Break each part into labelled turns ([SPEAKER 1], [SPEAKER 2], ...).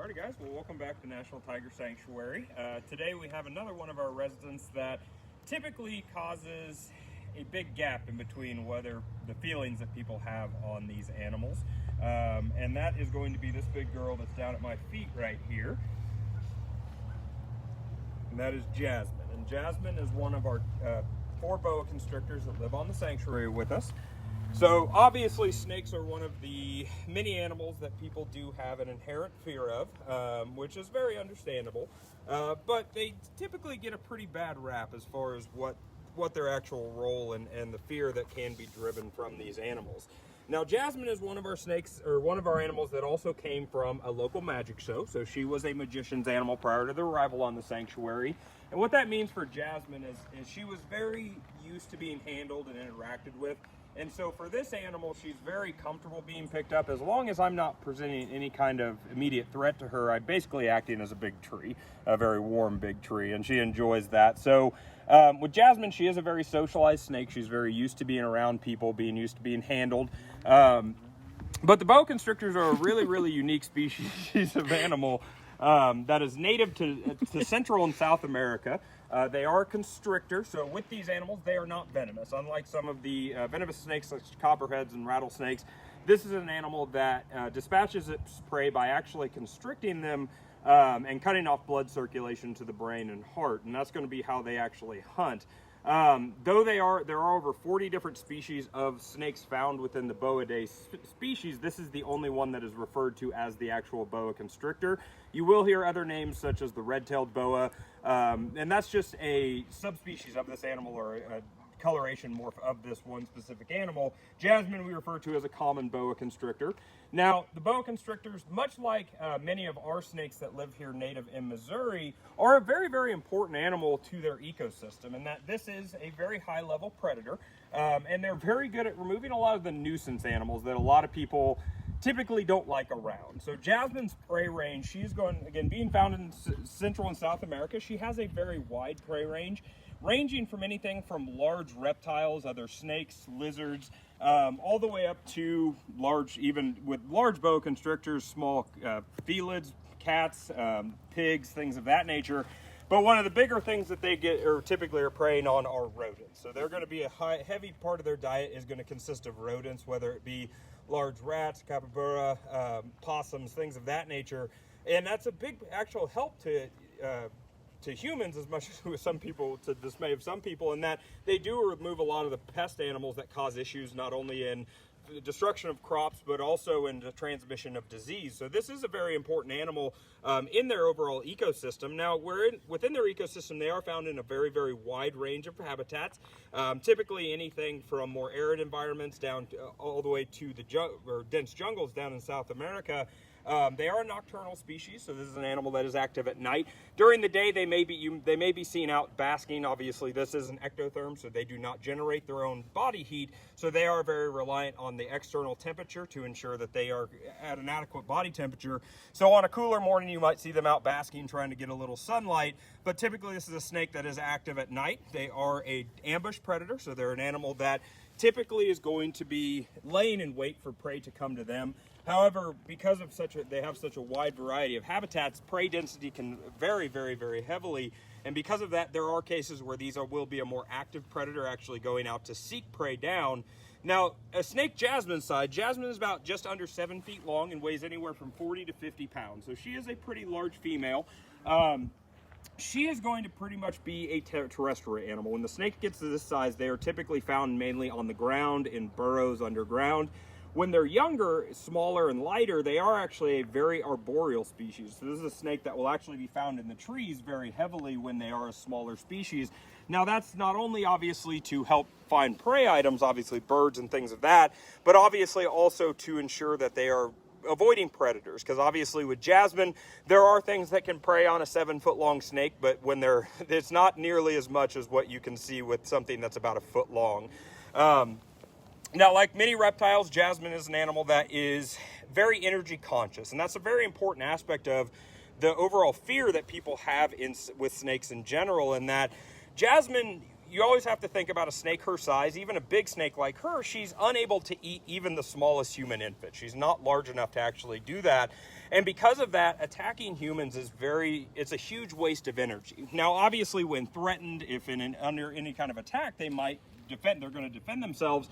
[SPEAKER 1] Alrighty guys, well welcome back to National Tiger Sanctuary. Today we have another one of our residents that typically causes a big gap in between whether the feelings that people have on these animals. And that is going to be this big girl that's down at my feet right here. And that is Jasmine. And Jasmine is one of our 4 boa constrictors that live on the sanctuary with us. So obviously snakes are one of the many animals that people do have an inherent fear of, which is very understandable, but they typically get a pretty bad rap as far as what their actual role and the fear that can be driven from these animals. Now Jasmine is one of our snakes, or one of our animals that also came from a local magic show. So she was a magician's animal prior to their arrival on the sanctuary. And what that means for Jasmine is she was very used to being handled and interacted with. And so for this animal, she's very comfortable being picked up. As long as I'm not presenting any kind of immediate threat to her, I'm basically acting as a big tree, a very warm big tree, and she enjoys that. So with Jasmine, she is a very socialized snake. She's very used to being around people, being used to being handled. But the boa constrictors are a really, really unique species of animal that is native to Central and South America. They are constrictors, so with these animals, they are not venomous. Unlike some of the venomous snakes like copperheads and rattlesnakes, this is an animal that dispatches its prey by actually constricting them and cutting off blood circulation to the brain and heart, and that's going to be how they actually hunt. Though there are over 40 different species of snakes found within the Boidae species, this is the only one that is referred to as the actual boa constrictor. You will hear other names such as the red-tailed boa, and that's just a subspecies of this animal, or a coloration morph of this one specific animal. Jasmine we refer to as a common boa constrictor. Now, the boa constrictors, much like many of our snakes that live here native in Missouri, are a very, very important animal to their ecosystem, and that this is a very high-level predator, and they're very good at removing a lot of the nuisance animals that a lot of people typically don't like around. So Jasmine's prey range, she's going, again, being found in Central and South America, she has a very wide prey range, ranging from anything from large reptiles, other snakes, lizards, all the way up to large, even with large boa constrictors, small felids, cats, pigs, things of that nature. But one of the bigger things that they get, or typically are preying on, are rodents. So they're going to be heavy part of their diet is going to consist of rodents, whether it be large rats, capybara, possums, things of that nature. And that's a big actual help to humans, as much as with some people, to the dismay of some people, in that they do remove a lot of the pest animals that cause issues not only in the destruction of crops but also in the transmission of disease. So this is a very important animal in their overall ecosystem. Now within their ecosystem, they are found in a very, very wide range of habitats, typically anything from more arid environments down to, all the way to the dense jungles down in South America. They are a nocturnal species, so this is an animal that is active at night. During the day, they may be seen out basking. Obviously, this is an ectotherm, so they do not generate their own body heat, so they are very reliant on the external temperature to ensure that they are at an adequate body temperature. So on a cooler morning, you might see them out basking, trying to get a little sunlight, but typically this is a snake that is active at night. They are an ambush predator, so they're an animal that typically is going to be laying in wait for prey to come to them. However, because of they have such a wide variety of habitats, prey density can vary very, very heavily. And because of that, there are cases where will be a more active predator actually going out to seek prey down. Now, a snake Jasmine's size, Jasmine is about just under 7 feet long and weighs anywhere from 40 to 50 pounds. So she is a pretty large female. She is going to pretty much be a terrestrial animal. When the snake gets to this size, they are typically found mainly on the ground, in burrows underground. When they're younger, smaller, and lighter, they are actually a very arboreal species. So this is a snake that will actually be found in the trees very heavily when they are a smaller species. Now that's not only obviously to help find prey items, obviously birds and things of that, but obviously also to ensure that they are avoiding predators, because obviously with Jasmine there are things that can prey on a 7-foot-long snake, but when it's not nearly as much as what you can see with something that's about a foot long. Now, like many reptiles, Jasmine is an animal that is very energy conscious, and that's a very important aspect of the overall fear that people have with snakes in general, in that Jasmine, you always have to think about a snake her size. Even a big snake like her, she's unable to eat even the smallest human infant. She's not large enough to actually do that. And because of that, attacking humans is it's a huge waste of energy. Now, obviously, when threatened, if under any kind of attack, they're going to defend themselves.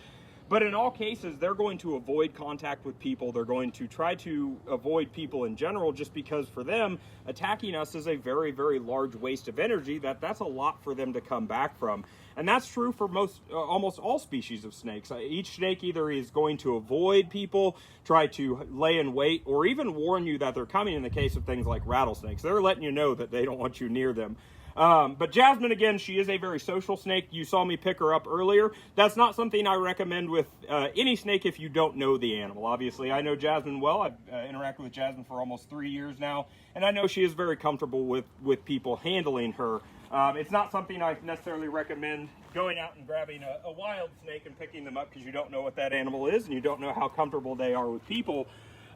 [SPEAKER 1] But in all cases, they're going to avoid contact with people. They're going to try to avoid people in general, just because for them, attacking us is a very, very large waste of energy. That's a lot for them to come back from. And that's true for almost all species of snakes. Each snake either is going to avoid people, try to lay in wait, or even warn you that they're coming. In the case of things like rattlesnakes, they're letting you know that they don't want you near them. But Jasmine, again, she is a very social snake. You saw me pick her up earlier. That's not something I recommend with any snake if you don't know the animal. Obviously, I know Jasmine well. I've interacted with Jasmine for almost 3 years now, and I know she is very comfortable with people handling her. It's not something I necessarily recommend going out and grabbing a wild snake and picking them up, because you don't know what that animal is and you don't know how comfortable they are with people.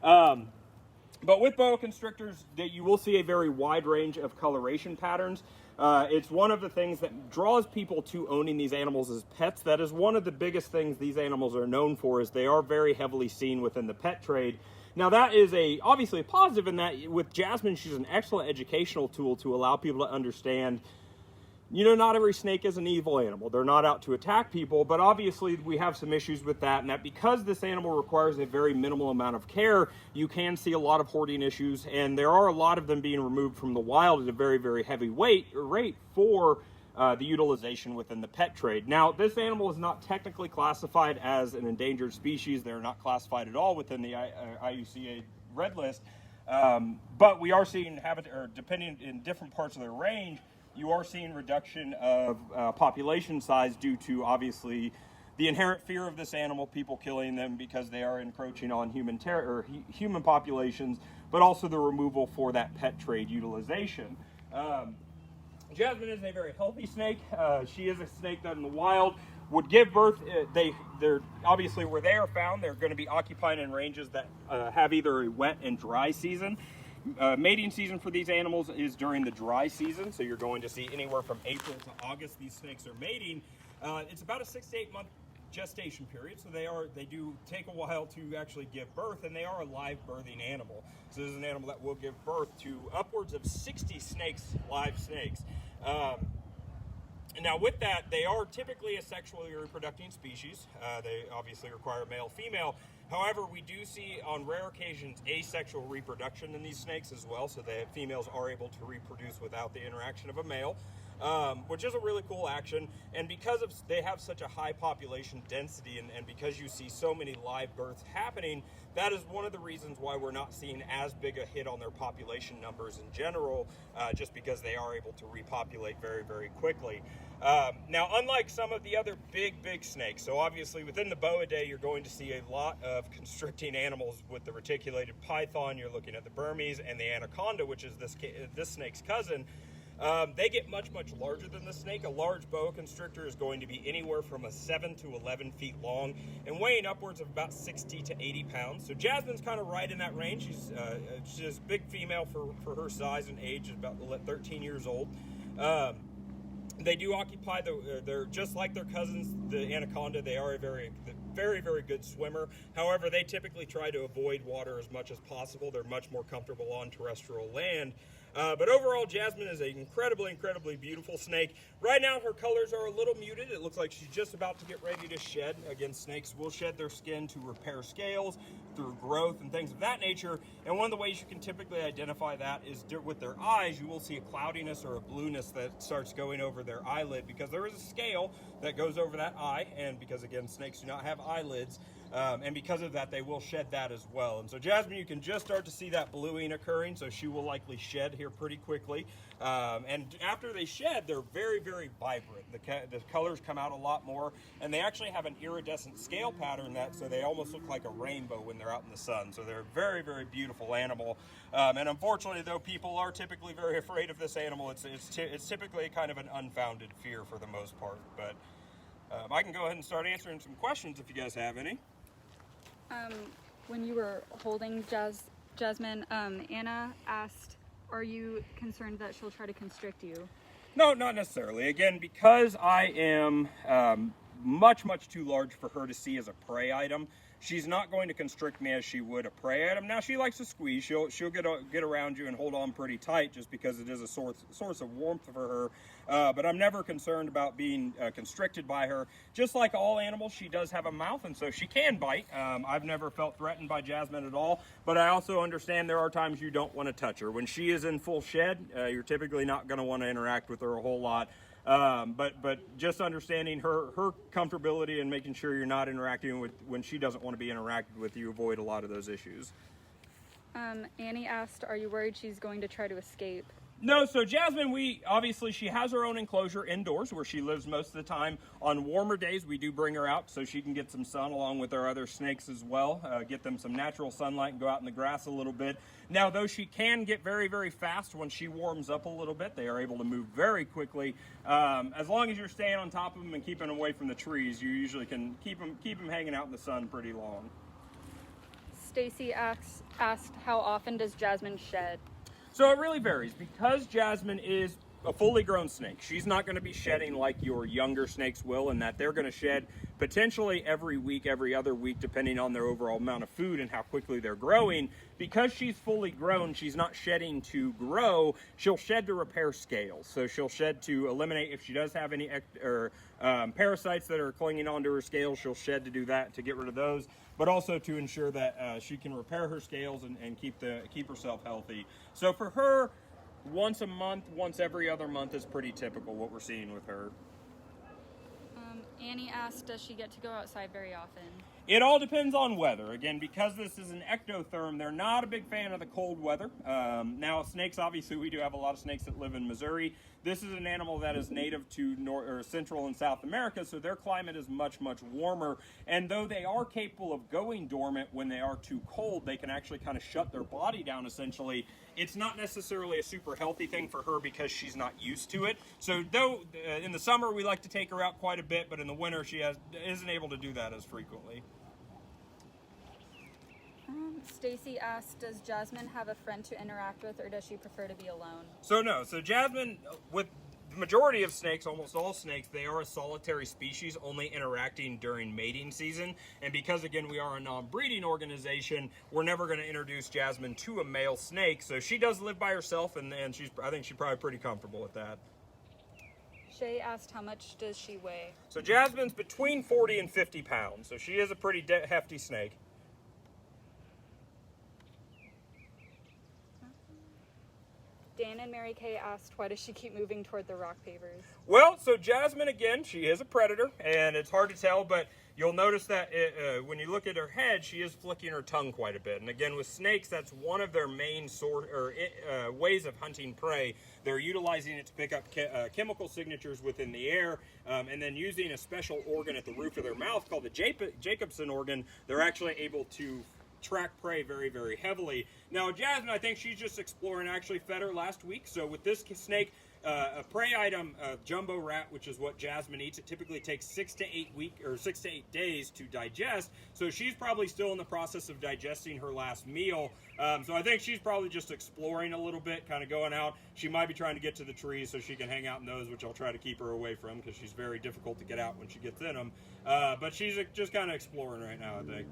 [SPEAKER 1] But with boa constrictors, you will see a very wide range of coloration patterns. It's one of the things that draws people to owning these animals as pets. That is one of the biggest things these animals are known for, is they are very heavily seen within the pet trade. Now, that is obviously a positive in that with Jasmine, she's an excellent educational tool to allow people to understand, not every snake is an evil animal. They're not out to attack people, but obviously we have some issues with that, and that because this animal requires a very minimal amount of care, you can see a lot of hoarding issues, and there are a lot of them being removed from the wild at a very, very heavy rate for the utilization within the pet trade. Now, this animal is not technically classified as an endangered species. They're not classified at all within the IUCA Red List, but we are seeing depending in different parts of their range, you are seeing reduction of population size due to, obviously, the inherent fear of this animal, people killing them because they are encroaching on human populations, but also the removal for that pet trade utilization. Jasmine is a very healthy snake. She is a snake that in the wild would give birth. They're obviously, where they are found, they're going to be occupying in ranges that have either a wet and dry season. Mating season for these animals is during the dry season, so you're going to see anywhere from April to August these snakes are mating. It's about a 6 to 8 month gestation period, so they do take a while to actually give birth, and they are a live birthing animal. So this is an animal that will give birth to upwards of 60 live snakes. Now, with that, they are typically a sexually reproducing species. They obviously require male-female. However, we do see on rare occasions asexual reproduction in these snakes as well, so the females are able to reproduce without the interaction of a male, which is a really cool action. And because they have such a high population density, and because you see so many live births happening, that is one of the reasons why we're not seeing as big a hit on their population numbers in general, just because they are able to repopulate very, very quickly. Now, unlike some of the other big snakes, so obviously within the boidae, you're going to see a lot of constricting animals with the reticulated python. You're looking at the Burmese and the anaconda, which is this snake's cousin. They get much larger than the snake. A large boa constrictor is going to be anywhere from 7 to 11 feet long and weighing upwards of about 60 to 80 pounds. So Jasmine's kind of right in that range. She's a big female for her size and age, about 13 years old. They do occupy they're just like their cousins, the anaconda. They are a very, very good swimmer. However, they typically try to avoid water as much as possible. They're much more comfortable on terrestrial land. But overall, Jasmine is an incredibly beautiful snake. Right now, her colors are a little muted. It looks like she's just about to get ready to shed. Again, snakes will shed their skin to repair scales, through growth and things of that nature. And one of the ways you can typically identify that is with their eyes. You will see a cloudiness or a blueness that starts going over their eyelid, because there is a scale that goes over that eye. And because, again, snakes do not have eyelids, and because of that, they will shed that as well. And so Jasmine, you can just start to see that bluing occurring, so she will likely shed here pretty quickly. And after they shed, they're very vibrant. The colors come out a lot more, and they actually have an iridescent scale pattern so they almost look like a rainbow when they're out in the sun. So they're a very beautiful animal. And unfortunately, though, people are typically very afraid of this animal. It's typically kind of an unfounded fear for the most part. But I can go ahead and start answering some questions if you guys have any.
[SPEAKER 2] When you were holding Jasmine, Anna asked, are you concerned that she'll try to constrict you?
[SPEAKER 1] No, not necessarily. Again, because I am much, much too large for her to see as a prey item, she's not going to constrict me as she would a prey item. Now, she likes to squeeze. She'll get around you and hold on pretty tight just because it is a source of warmth for her. But I'm never concerned about being constricted by her. Just like all animals, she does have a mouth, and so she can bite. I've never felt threatened by Jasmine at all, but I also understand there are times you don't want to touch her. When she is in full shed, you're typically not going to want to interact with her a whole lot. But just understanding her comfortability and making sure you're not interacting with when she doesn't want to be interacted with, you avoid a lot of those issues.
[SPEAKER 2] Annie asked, are you worried she's going to try to escape?
[SPEAKER 1] No, so Jasmine, she has her own enclosure indoors where she lives most of the time. On warmer days, we do bring her out so she can get some sun along with our other snakes as well, get them some natural sunlight and go out in the grass a little bit. Now, though she can get very, very fast when she warms up a little bit, they are able to move very quickly. As long as you're staying on top of them and keeping them away from the trees, you usually can keep them hanging out in the sun pretty long.
[SPEAKER 2] Stacy asked, how often does Jasmine shed?
[SPEAKER 1] So it really varies because Jasmine is a fully grown snake. She's not going to be shedding like your younger snakes will, in that they're going to shed potentially every week, every other week, depending on their overall amount of food and how quickly they're growing. Because she's fully grown, she's not shedding to grow. She'll shed to repair scales. So she'll shed to eliminate if she does have any parasites that are clinging onto her scales. She'll shed to do that, to get rid of those, but also to ensure that she can repair her scales and keep herself healthy. So for her, once a month, once every other month is pretty typical what we're seeing with her.
[SPEAKER 2] Annie asked, does she get to go outside very often?
[SPEAKER 1] It all depends on weather. Again, because this is an ectotherm, they're not a big fan of the cold weather. Now, snakes, obviously, we do have a lot of snakes that live in Missouri. This is an animal that is native to Central and South America, so their climate is much, much warmer. And though they are capable of going dormant when they are too cold, they can actually kind of shut their body down, essentially. It's not necessarily a super healthy thing for her because she's not used to it. So though in the summer we like to take her out quite a bit, but in the winter she isn't able to do that as frequently.
[SPEAKER 2] Stacy asked, does Jasmine have a friend to interact with, or does she prefer to be alone?
[SPEAKER 1] So no. So Jasmine, with the majority of snakes, almost all snakes, they are a solitary species, only interacting during mating season. And because, again, we are a non-breeding organization, we're never going to introduce Jasmine to a male snake. So she does live by herself, and I think she's probably pretty comfortable with that.
[SPEAKER 2] Shay asked, how much does she weigh?
[SPEAKER 1] So Jasmine's between 40 and 50 pounds, so she is a pretty hefty snake.
[SPEAKER 2] Dan and Mary Kay asked, why does she keep moving toward the rock pavers?
[SPEAKER 1] Well, so Jasmine, again, she is a predator, and it's hard to tell, but you'll notice that when you look at her head, she is flicking her tongue quite a bit. And again, with snakes, that's one of their main ways of hunting prey. They're utilizing it to pick up chemical signatures within the air, and then using a special organ at the roof of their mouth called the Jacobson organ, they're actually able to track prey very, very heavily. Now, Jasmine, I think she's just exploring. I actually fed her last week. So with this snake, a prey item, jumbo rat, which is what Jasmine eats, it typically takes 6 to 8 days to digest. So she's probably still in the process of digesting her last meal. So I think she's probably just exploring a little bit, kind of going out. She might be trying to get to the trees so she can hang out in those, which I'll try to keep her away from because she's very difficult to get out when she gets in them. But she's just kind of exploring right now, I think.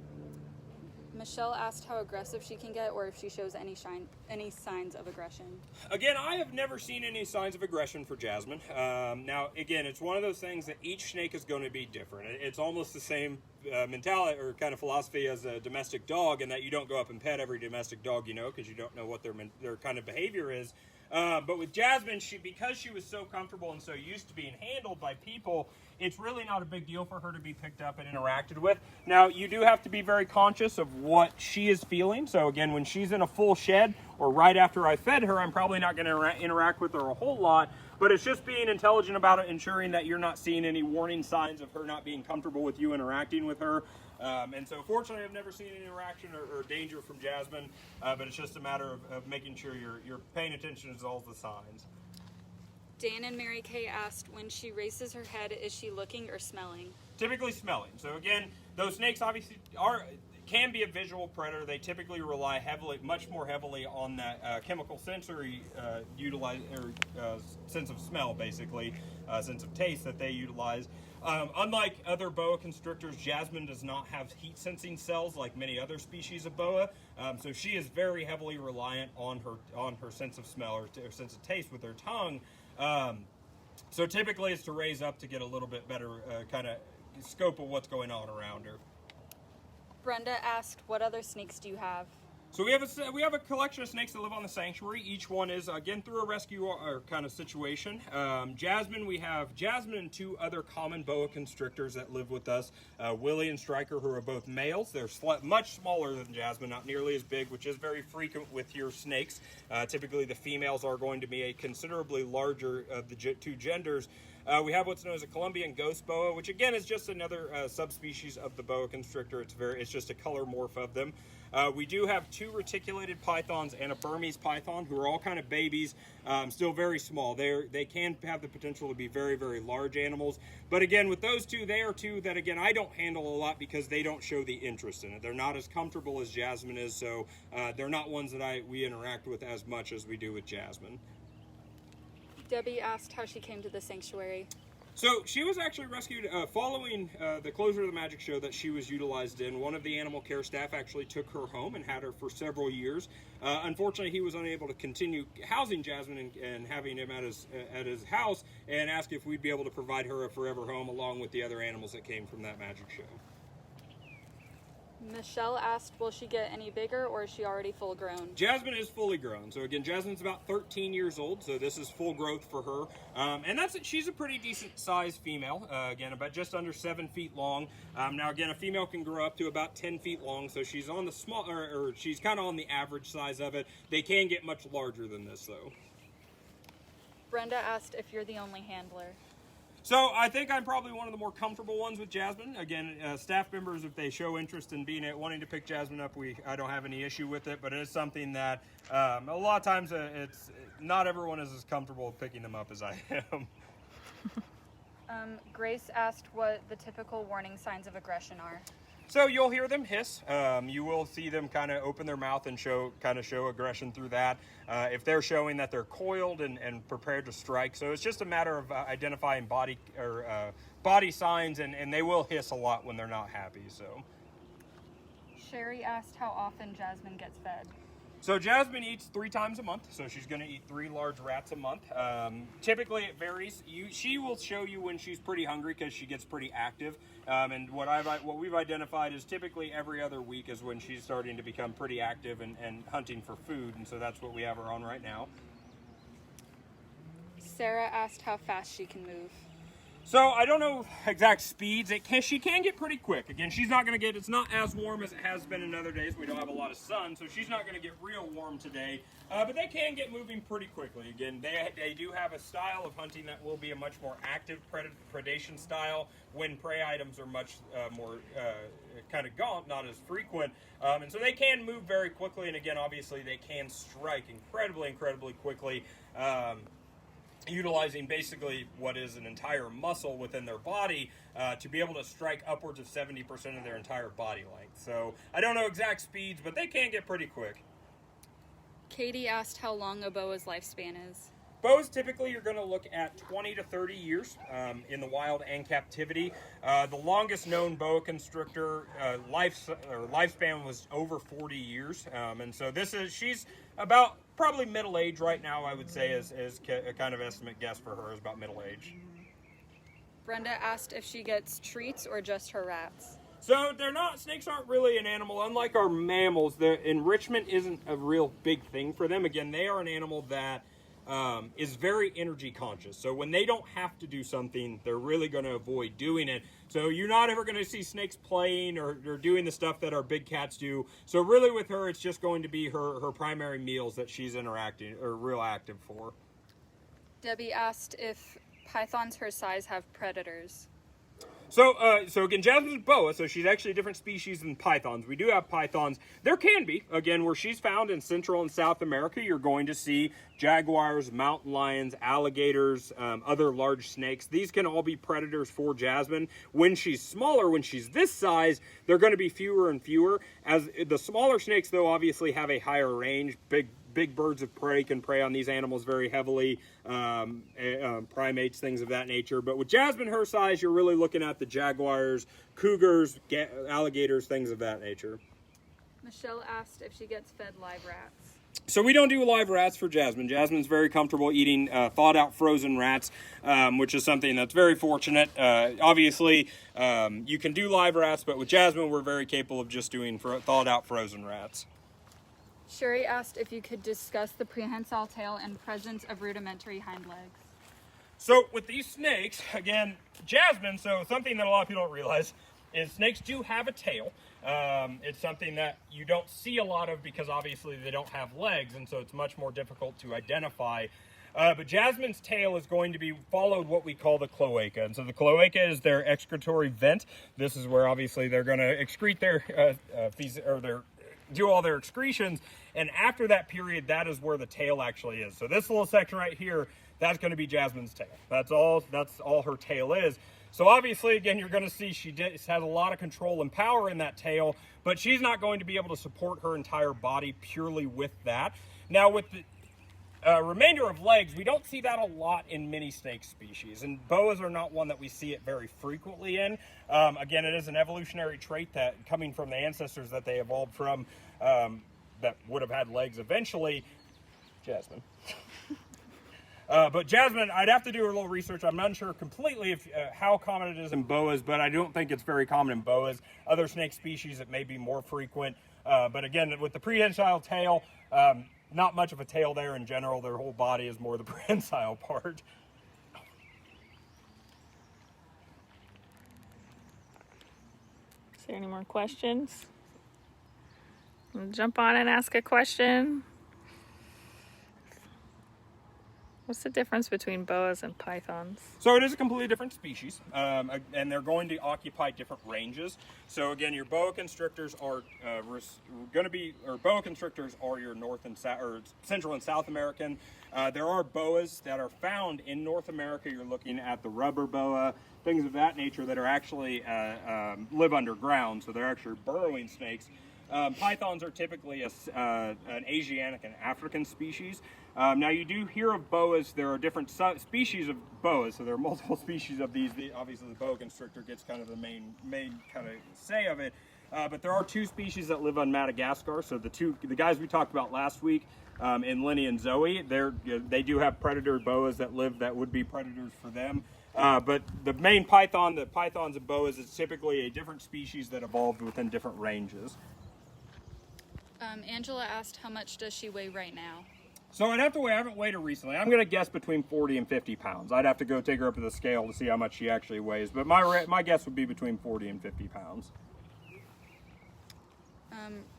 [SPEAKER 2] Michelle asked how aggressive she can get, or if she shows any signs of aggression. Again,
[SPEAKER 1] I have never seen any signs of aggression for Jasmine. Now, again, it's one of those things that each snake is going to be different. It's almost the same mentality or kind of philosophy as a domestic dog, in that you don't go up and pet every domestic dog you know, because you don't know what their kind of behavior is. But with Jasmine, because she was so comfortable and so used to being handled by people, it's really not a big deal for her to be picked up and interacted with. Now, you do have to be very conscious of what she is feeling. So again, when she's in a full shed or right after I fed her, I'm probably not going to interact with her a whole lot. But it's just being intelligent about it, ensuring that you're not seeing any warning signs of her not being comfortable with you interacting with her. And so fortunately, I've never seen any interaction or danger from Jasmine, but it's just a matter of making sure you're paying attention to all the signs.
[SPEAKER 2] Dan and Mary Kay asked, when she raises her head, is she looking or smelling?
[SPEAKER 1] Typically smelling. So again, those snakes obviously are, can be a visual predator. They typically rely much more heavily on that chemical sensory sense of smell, basically, sense of taste that they utilize. Unlike other boa constrictors, Jasmine does not have heat sensing cells like many other species of boa, so she is very heavily reliant on her sense of smell or sense of taste with her tongue. So typically it's to raise up to get a little bit better kind of scope of what's going on around her.
[SPEAKER 2] Brenda asked, what other snakes do you have?
[SPEAKER 1] So we have a collection of snakes that live on the sanctuary. Each one is, again, through a rescue or kind of situation. Jasmine, we have Jasmine and 2 other common boa constrictors that live with us, Willie and Striker, who are both males. They're much smaller than Jasmine, not nearly as big, which is very frequent with your snakes. Typically, the females are going to be a considerably larger of the 2 genders. We have what's known as a Colombian ghost boa, which again is just another subspecies of the boa constrictor. It's just a color morph of them. We do have 2 reticulated pythons and a Burmese python, who are all kind of babies, still very small. They can have the potential to be very, very large animals. But again, with those 2, they are 2 that, again, I don't handle a lot because they don't show the interest in it. They're not as comfortable as Jasmine is, so they're not ones that we interact with as much as we do with Jasmine.
[SPEAKER 2] Debbie asked how she came to the sanctuary.
[SPEAKER 1] So she was actually rescued following the closure of the magic show that she was utilized in. One of the animal care staff actually took her home and had her for several years. Unfortunately, he was unable to continue housing Jasmine and having him at his house, and asked if we'd be able to provide her a forever home along with the other animals that came from that magic show.
[SPEAKER 2] Michelle asked, will she get any bigger, or is she already full grown?
[SPEAKER 1] Jasmine is fully grown. So again, Jasmine's about 13 years old, so this is full growth for her. And she's a pretty decent sized female. Again, about just under 7 feet long. Now again, a female can grow up to about 10 feet long, so she's on the small, or she's kind of on the average size of it. They can get much larger than this though.
[SPEAKER 2] Brenda asked if you're the only handler.
[SPEAKER 1] So I think I'm probably one of the more comfortable ones with Jasmine. Again, staff members, if they show interest in wanting to pick Jasmine up, I don't have any issue with it. But it is something that a lot of times it's not everyone is as comfortable picking them up as I am.
[SPEAKER 2] Grace asked what the typical warning signs of aggression are.
[SPEAKER 1] So you'll hear them hiss. You will see them kind of open their mouth and show aggression through that. If they're showing that they're coiled and prepared to strike. So it's just a matter of identifying body signs, and they will hiss a lot when they're not happy. So
[SPEAKER 2] Sherry asked how often Jasmine gets fed.
[SPEAKER 1] So Jasmine eats 3 times a month, so she's going to eat 3 large rats a month. Typically it varies. She will show you when she's pretty hungry because she gets pretty active. And what we've identified is typically every other week is when she's starting to become pretty active and hunting for food, and so that's what we have her on right now.
[SPEAKER 2] Sarah asked how fast she can move.
[SPEAKER 1] So I don't know exact speeds. She can get pretty quick. Again, it's not as warm as it has been in other days. We don't have a lot of sun, so she's not going to get real warm today. But they can get moving pretty quickly. Again, they do have a style of hunting that will be a much more active predation style when prey items are much more kind of gaunt, not as frequent. And so they can move very quickly. And again, obviously, they can strike incredibly quickly. Utilizing basically what is an entire muscle within their body to be able to strike upwards of 70% of their entire body length. So I don't know exact speeds, but they can get pretty quick.
[SPEAKER 2] Katie asked how long a boa's lifespan is.
[SPEAKER 1] Boas typically you're going to look at 20 to 30 years in the wild and captivity. The longest known boa constrictor lifespan was over 40 years. And so she's about probably middle age right now, I would say, is a kind of estimate guess for her is about middle age.
[SPEAKER 2] Brenda asked if she gets treats or just her rats.
[SPEAKER 1] So snakes aren't really an animal. Unlike our mammals, the enrichment isn't a real big thing for them. Again, they are an animal that is very energy conscious. So when they don't have to do something, they're really going to avoid doing it. So you're not ever going to see snakes playing or doing the stuff that our big cats do. So really with her, it's just going to be her primary meals that she's interacting or real active for.
[SPEAKER 2] Debbie asked if pythons her size have predators.
[SPEAKER 1] So again, Jasmine's boa, so she's actually a different species than pythons. We do have pythons. There can be, again, where she's found in Central and South America, you're going to see jaguars, mountain lions, alligators, other large snakes. These can all be predators for Jasmine. When she's smaller, when she's this size, they're going to be fewer and fewer. As the smaller snakes, though, obviously have a higher range. Big birds of prey can prey on these animals very heavily, primates, things of that nature. But with Jasmine her size, you're really looking at the jaguars, cougars, alligators, things of that nature.
[SPEAKER 2] Michelle asked if she gets fed live rats.
[SPEAKER 1] So we don't do live rats for Jasmine. Jasmine's very comfortable eating thawed out frozen rats, which is something that's very fortunate. Obviously, you can do live rats, but with Jasmine, we're very capable of just doing thawed out frozen rats.
[SPEAKER 2] Sherry asked if you could discuss the prehensile tail and presence of rudimentary hind legs.
[SPEAKER 1] So with these snakes, again, Jasmine, so something that a lot of people don't realize is snakes do have a tail. It's something that you don't see a lot of because obviously they don't have legs, and so it's much more difficult to identify. But Jasmine's tail is going to be followed what we call the cloaca. And so the cloaca is their excretory vent. This is where obviously they're going to excrete their do all their excretions, and after that period, that is where the tail actually is. So this little section right here, that's going to be Jasmine's tail. That's all her tail is. So obviously, again, you're going to see she has a lot of control and power in that tail, but she's not going to be able to support her entire body purely with that. Now, with the remainder of legs, we don't see that a lot in many snake species, and boas are not one that we see it very frequently in. Again, it is an evolutionary trait that coming from the ancestors that they evolved from that would have had legs eventually. Jasmine. But Jasmine, I'd have to do a little research. I'm not sure completely if how common it is in boas, but I don't think it's very common in boas. Other snake species, it may be more frequent. But again, with the prehensile tail, not much of a tail there in general. Their whole body is more the prehensile part.
[SPEAKER 3] Is there any more questions? Jump on and ask a question. What's the difference between boas and pythons?
[SPEAKER 1] So it is a completely different species, and they're going to occupy different ranges. So again, your boa constrictors are boa constrictors are your North and South, or Central and South American. There are boas that are found in North America. You're looking at the rubber boa, things of that nature that are actually live underground. So they're actually burrowing snakes. Pythons are typically an Asiatic and African species. Now you do hear of boas. There are different species of boas, so there are multiple species of these. Obviously, the boa constrictor gets kind of the main kind of say of it. But there are two species that live on Madagascar. So the guys we talked about last week, in Lenny and Zoe, they do have predator boas that live that would be predators for them. But the main python, the pythons and boas, is typically a different species that evolved within different ranges.
[SPEAKER 2] Angela asked, how much does she weigh right now?
[SPEAKER 1] So I'd have to weigh, I haven't weighed her recently. I'm going to guess between 40 and 50 pounds. I'd have to go take her up to the scale to see how much she actually weighs. But my guess would be between 40 and 50 pounds.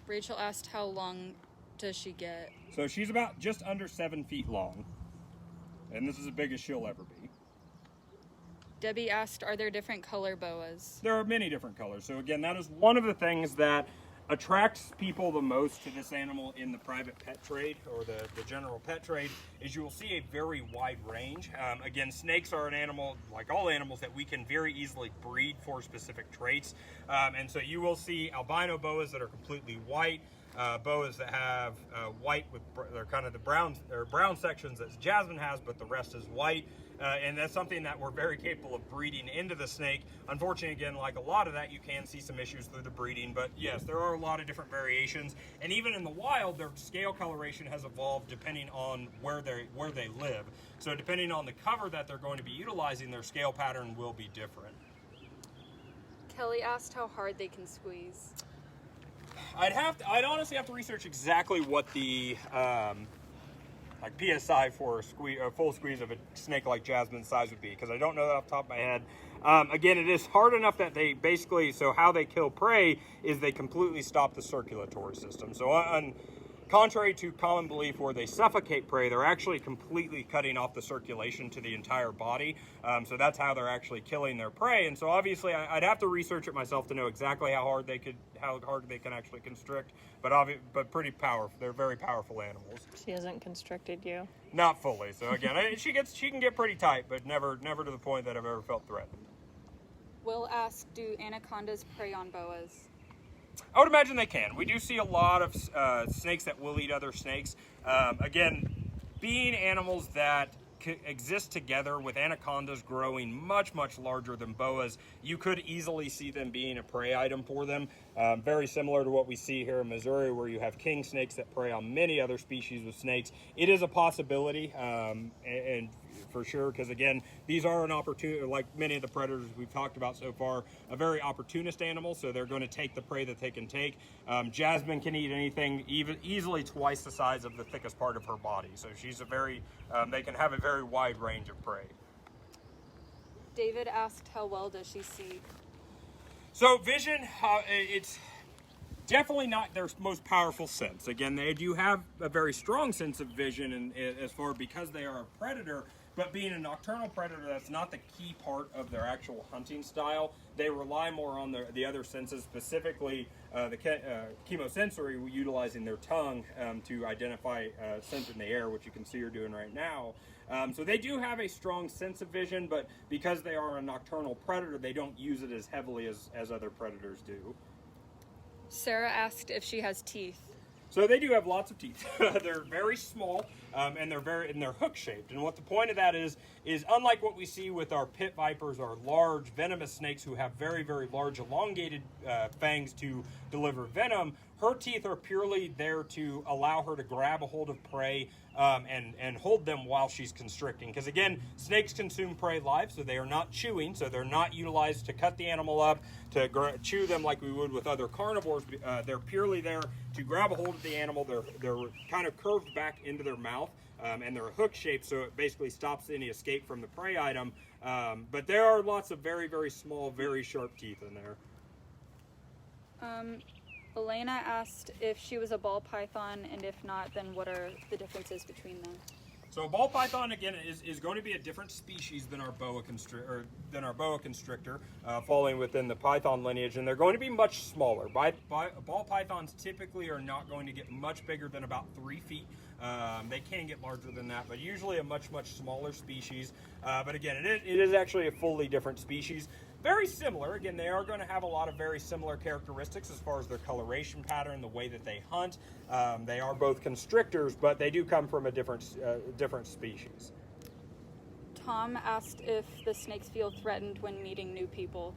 [SPEAKER 2] Rachel asked, how long does she get?
[SPEAKER 1] So she's about just under 7 feet long. And this is as big as she'll ever be.
[SPEAKER 2] Debbie asked, are there different color boas?
[SPEAKER 1] There are many different colors. So again, that is one of the things that attracts people the most to this animal in the private pet trade or the general pet trade is you will see a very wide range. Again, snakes are an animal, like all animals, that we can very easily breed for specific traits. And so you will see albino boas that are completely white, boas that have white with they're kind of the brown sections that Jasmine has, but the rest is white. And that's something that we're very capable of breeding into the snake. Unfortunately, again, like a lot of that, you can see some issues through the breeding. But yes, there are a lot of different variations. And even in the wild, their scale coloration has evolved depending on where they live. So depending on the cover that they're going to be utilizing, their scale pattern will be different.
[SPEAKER 2] Kelly asked how hard they can squeeze.
[SPEAKER 1] I'd honestly have to research exactly what the like PSI for a full squeeze of a snake like Jasmine's size would be, because I don't know that off the top of my head. Again, it is hard enough that they basically, so how they kill prey is they completely stop the circulatory system. So contrary to common belief where they suffocate prey, they're actually completely cutting off the circulation to the entire body. So that's how they're actually killing their prey. And so obviously I'd have to research it myself to know exactly how hard they can actually constrict, but pretty powerful. They're very powerful animals.
[SPEAKER 3] She hasn't constricted you.
[SPEAKER 1] Not fully. So again, she can get pretty tight, but never to the point that I've ever felt threatened.
[SPEAKER 2] Will asked, do anacondas prey on boas?
[SPEAKER 1] I would imagine they can. We do see a lot of snakes that will eat other snakes. Again, being animals that exist together, with anacondas growing much larger than boas, you could easily see them being a prey item for them. Very similar to what we see here in Missouri, where you have king snakes that prey on many other species of snakes. It is a possibility, and for sure, because again, these are an opportunity, like many of the predators we've talked about so far, a very opportunist animal, so they're going to take the prey that they can take. Jasmine can eat anything easily twice the size of the thickest part of her body, so she's they can have a very wide range of prey.
[SPEAKER 2] David asked, how well does she see?
[SPEAKER 1] So vision, it's definitely not their most powerful sense. Again, they do have a very strong sense of vision, and because they are a predator. But being a nocturnal predator, that's not the key part of their actual hunting style. They rely more on the other senses, specifically the chemosensory, utilizing their tongue to identify scent in the air, which you can see her doing right now. So they do have a strong sense of vision, but because they are a nocturnal predator, they don't use it as heavily as other predators do.
[SPEAKER 2] Sarah asked if she has teeth.
[SPEAKER 1] So they do have lots of teeth. They're very small, and they're hook shaped. And what the point of that is unlike what we see with our pit vipers, or large venomous snakes who have very large elongated fangs to deliver venom, her teeth are purely there to allow her to grab a hold of prey and hold them while she's constricting. Because again, snakes consume prey live, so they are not chewing, so they're not utilized to cut the animal up, to chew them like we would with other carnivores. They're purely there to grab a hold of the animal. They're kind of curved back into their mouth, and they're hook shaped, so it basically stops any escape from the prey item. But there are lots of very small, very sharp teeth in there.
[SPEAKER 2] Elena asked if she was a ball python, and if not, then what are the differences between them?
[SPEAKER 1] So a ball python, again, is going to be a different species than our boa constrictor, falling within the python lineage, and they're going to be much smaller. Ball pythons typically are not going to get much bigger than about 3 feet. They can get larger than that, but usually a much smaller species. But again, it is actually a fully different species. Very similar. Again, they are going to have a lot of very similar characteristics as far as their coloration pattern, the way that they hunt. They are both constrictors, but they do come from a different species.
[SPEAKER 2] Tom asked if the snakes feel threatened when meeting new people.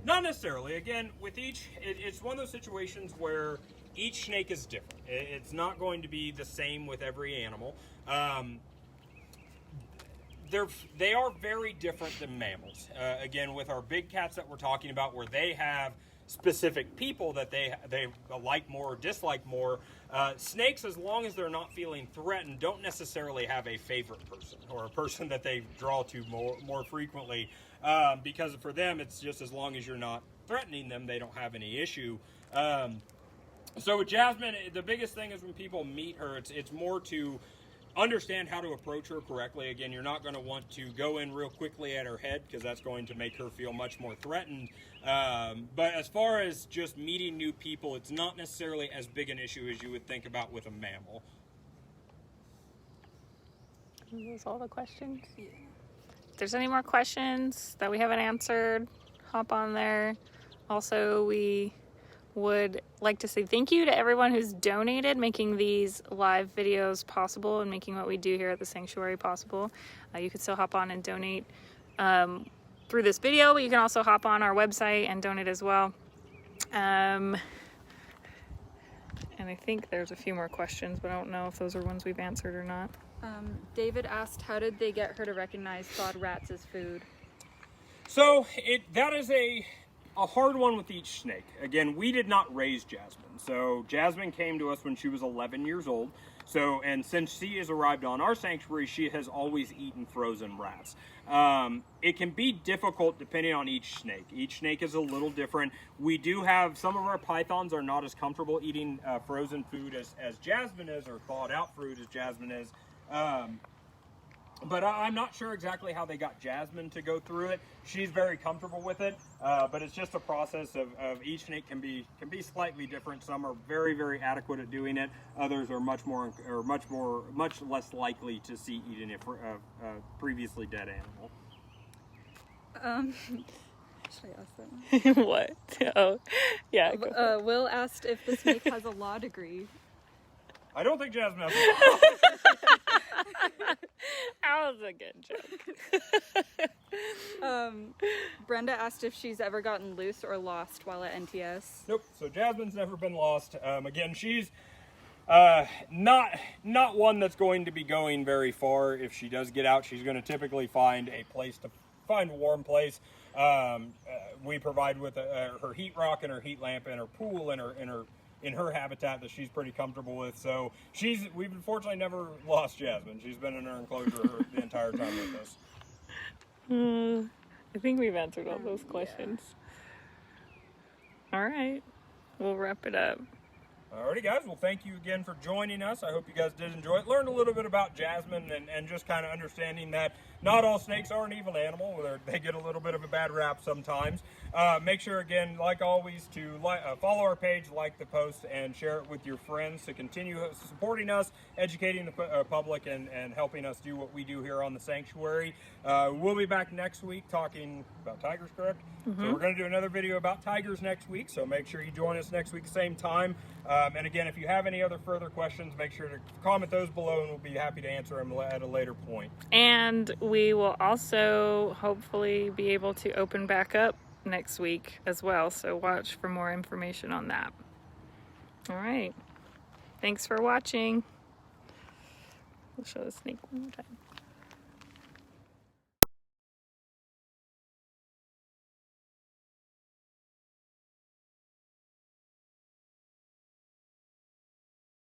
[SPEAKER 1] Not necessarily. Again, with each, it's one of those situations where each snake is different. It's not going to be the same with every animal. They are very different than mammals. Again, with our big cats that we're talking about, where they have specific people that they like more or dislike more, snakes, as long as they're not feeling threatened, don't necessarily have a favorite person or a person that they draw to more frequently, because for them, it's just as long as you're not threatening them, they don't have any issue. So with Jasmine, the biggest thing is when people meet her, it's more to understand how to approach her correctly. Again, you're not going to want to go in real quickly at her head, because that's going to make her feel much more threatened. But as far as just meeting new people, it's not necessarily as big an issue as you would think about with a mammal.
[SPEAKER 3] Are those all the questions?
[SPEAKER 2] Yeah.
[SPEAKER 3] If there's any more questions that we haven't answered, hop on there. Also, we would like to say thank you to everyone who's donated, making these live videos possible and making what we do here at the sanctuary possible. You can still hop on and donate through this video, but you can also hop on our website and donate as well. And I think there's a few more questions, but I don't know if those are ones we've answered or not.
[SPEAKER 2] David asked, how did they get her to recognize thawed rats as food?
[SPEAKER 1] So that is a hard one with each snake. Again, we did not raise Jasmine. So Jasmine came to us when she was 11 years old. So, and since she has arrived on our sanctuary, she has always eaten frozen rats. It can be difficult depending on each snake. Each snake is a little different. We do have, some of our pythons are not as comfortable eating frozen food as Jasmine is, or thawed out fruit as Jasmine is. But I'm not sure exactly how they got Jasmine to go through it. She's very comfortable with it, but it's just a process of each snake can be slightly different. Some are very, very adequate at doing it. Others are much less likely to see eating a previously dead animal.
[SPEAKER 2] Should I ask that one?
[SPEAKER 3] What? Oh, yeah.
[SPEAKER 2] Will asked if the snake has a law degree.
[SPEAKER 1] I don't think Jasmine has a
[SPEAKER 3] That was a good joke.
[SPEAKER 2] Brenda asked if she's ever gotten loose or lost while at NTS.
[SPEAKER 1] Nope. So Jasmine's never been lost. Again, she's not one that's going to be going very far. If she does get out, she's going to typically find a warm place. We provide with her heat rock and her heat lamp and her pool and her habitat that she's pretty comfortable with. So we've unfortunately never lost Jasmine. She's been in her enclosure the entire time with us.
[SPEAKER 3] I think we've answered all those questions. Yeah. All right. We'll wrap it up.
[SPEAKER 1] Alrighty, guys. Well, thank you again for joining us. I hope you guys did enjoy it. Learned a little bit about Jasmine and just kind of understanding that not all snakes are an evil animal. They get a little bit of a bad rap sometimes. Make sure, again, like always, to follow our page, like the post, and share it with your friends to continue supporting us, educating the public, and helping us do what we do here on the sanctuary. We'll be back next week talking about tigers, correct? Mm-hmm. So we're going to do another video about tigers next week, so make sure you join us next week, same time. And again, if you have any other further questions, make sure to comment those below, and we'll be happy to answer them at a later point.
[SPEAKER 3] And we will also hopefully be able to open back up next week as well, so watch for more information on that. All right. Thanks for watching. We'll show the snake one more time.